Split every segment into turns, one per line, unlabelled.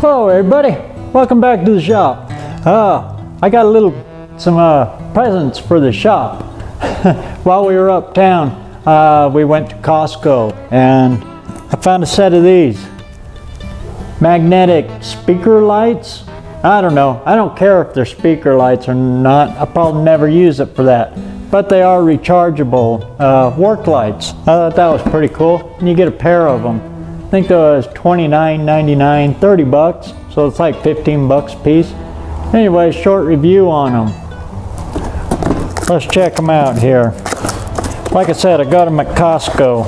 Hello everybody, welcome back to the shop. I got some presents for the shop. While we were uptown, we went to Costco and I found a set of these magnetic speaker lights. I don't know, I don't care if they're speaker lights or not. I probably never use it for that, but they are rechargeable work lights. I thought that was pretty cool, and you get a pair of them. I think it was $29.99, 30 bucks, so it's like 15 bucks a piece. Anyway, short review on them. Let's check them out here. Like I said, I got them at Costco.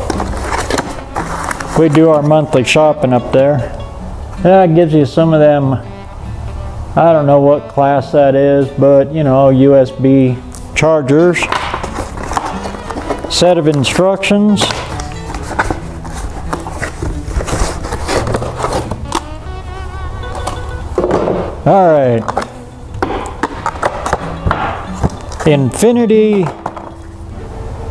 We do our monthly shopping up there. That gives you some of them, I don't know what class that is, but you know, USB chargers. Set of instructions. All right, infinity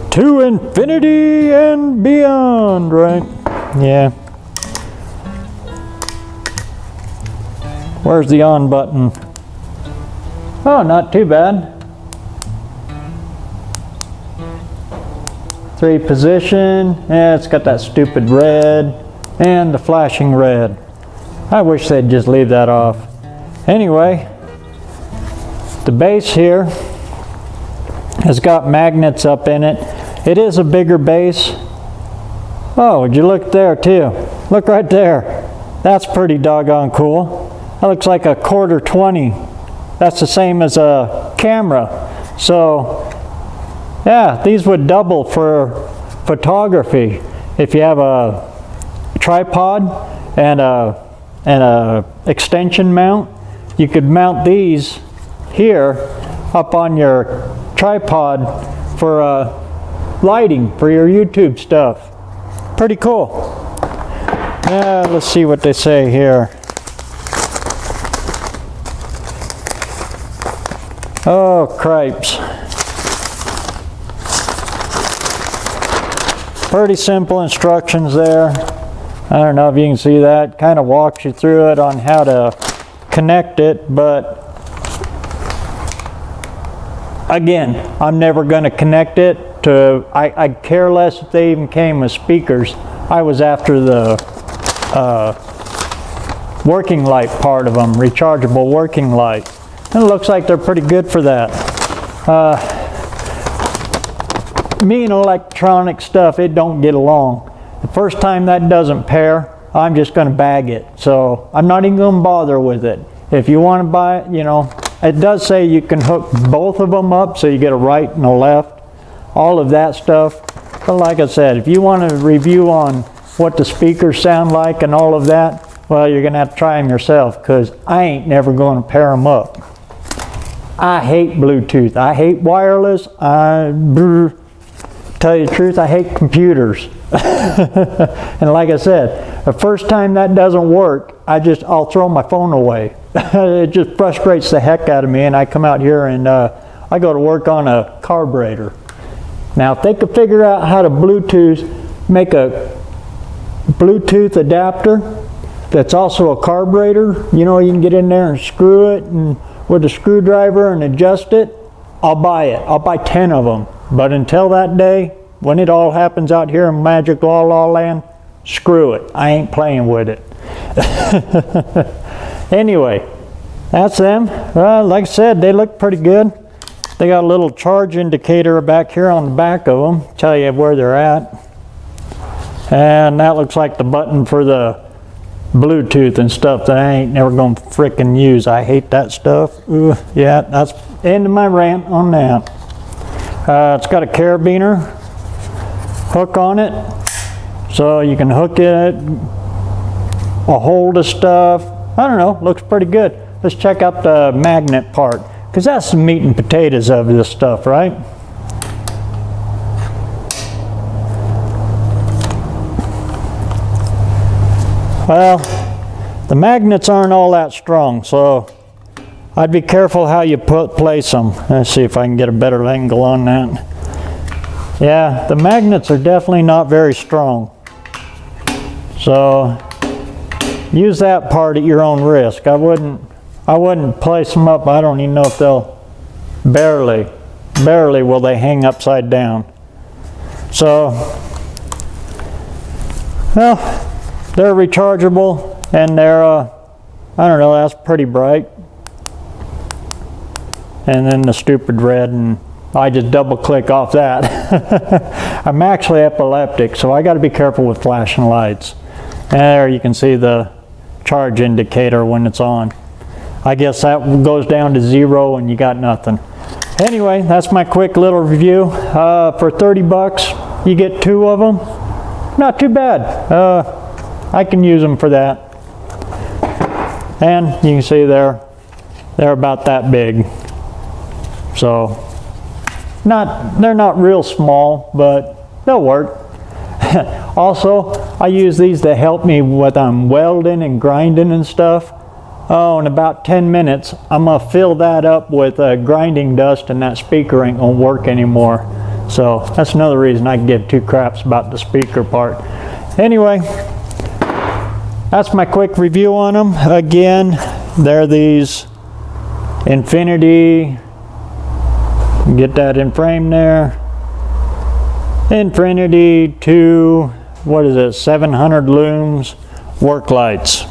to infinity and beyond, right? Yeah. Where's the on button? Oh, not too bad. 3 position, yeah, it's got that stupid red and the flashing red. I wish they'd just leave that off. Anyway, the base here has got magnets up in it. It is a bigger base. Oh, would you look there too? Look right there. That's pretty doggone cool. That looks like a quarter 20. That's the same as a camera. So, yeah, these would double for photography. If you have a tripod and a extension mount, you could mount these here up on your tripod for lighting for your YouTube stuff. Pretty cool. Let's see what they say here. Oh, cripes. Pretty simple instructions there. I don't know if you can see that. Kind of walks you through it on how to connect it, but again, I'm never going to connect it to, I care less if they even came with speakers. I was after the working light part of them, rechargeable working light. And it looks like they're pretty good for that. Me and electronic stuff, it don't get along. The first time that doesn't pair, I'm just going to bag it. So I'm not even going to bother with it. If you want to buy it, you know, it does say you can hook both of them up so you get a right and a left, all of that stuff. But like I said, if you want a review on what the speakers sound like and all of that, well, you're going to have to try them yourself, because I ain't never going to pair them up. I hate Bluetooth. I hate wireless. Tell you the truth, I hate computers. And like I said, the first time that doesn't work, I'll throw my phone away. It just frustrates the heck out of me, and I come out here and I go to work on a carburetor. Now, if they could figure out how to make a Bluetooth adapter that's also a carburetor, you know, you can get in there and screw it and with a screwdriver and adjust it, I'll buy it. I'll buy 10 of them. But until that day, when it all happens out here in Magic La La Land, screw it. I ain't playing with it. Anyway, that's them. Like I said, they look pretty good. They got a little charge indicator back here on the back of them, tell you where they're at. And that looks like the button for the Bluetooth and stuff that I ain't never gonna frickin' use. I hate that stuff. Ooh, yeah, that's the end of my rant on that. It's got a carabiner hook on it, so you can hook it, a hold of stuff. I don't know, looks pretty good. Let's check out the magnet part, because that's the meat and potatoes of this stuff, right? Well, the magnets aren't all that strong, so I'd be careful how you place them. Let's see if I can get a better angle on that. Yeah, the magnets are definitely not very strong. So use that part at your own risk. I wouldn't place them up. I don't even know if they'll barely will they hang upside down. So, well, they're rechargeable, and they're I don't know, that's pretty bright. And then the stupid red, and I just double click off that. I'm actually epileptic, so I got to be careful with flashing lights. And there you can see the charge indicator when it's on. I guess that goes down to 0 and you got nothing. Anyway, that's my quick little review. For 30 bucks, you get 2 of them. Not too bad. I can use them for that. And you can see they're about that big. So, they're not real small, but they'll work. Also, I use these to help me with welding and grinding and stuff. Oh, in about 10 minutes, I'm going to fill that up with grinding dust, and that speaker ain't going to work anymore. So, that's another reason I can give 2 craps about the speaker part. Anyway, that's my quick review on them. Again, they're these Infinity. Get that in frame there. Infinity 2, what is it, 700 lums work lights.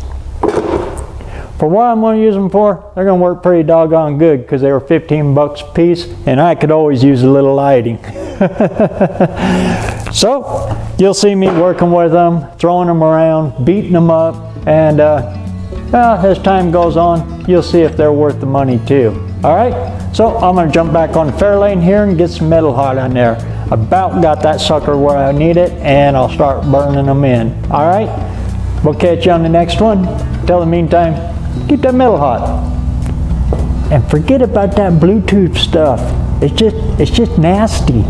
For what I'm going to use them for, they're going to work pretty doggone good because they were 15 bucks a piece, and I could always use a little lighting. So, you'll see me working with them, throwing them around, beating them up, and as time goes on, you'll see if they're worth the money too. Alright, so I'm going to jump back on Fairlane here and get some metal hot on there. About got that sucker where I need it, and I'll start burning them in. Alright, we'll catch you on the next one. Till the meantime, keep that metal hot. And forget about that Bluetooth stuff. It's just nasty.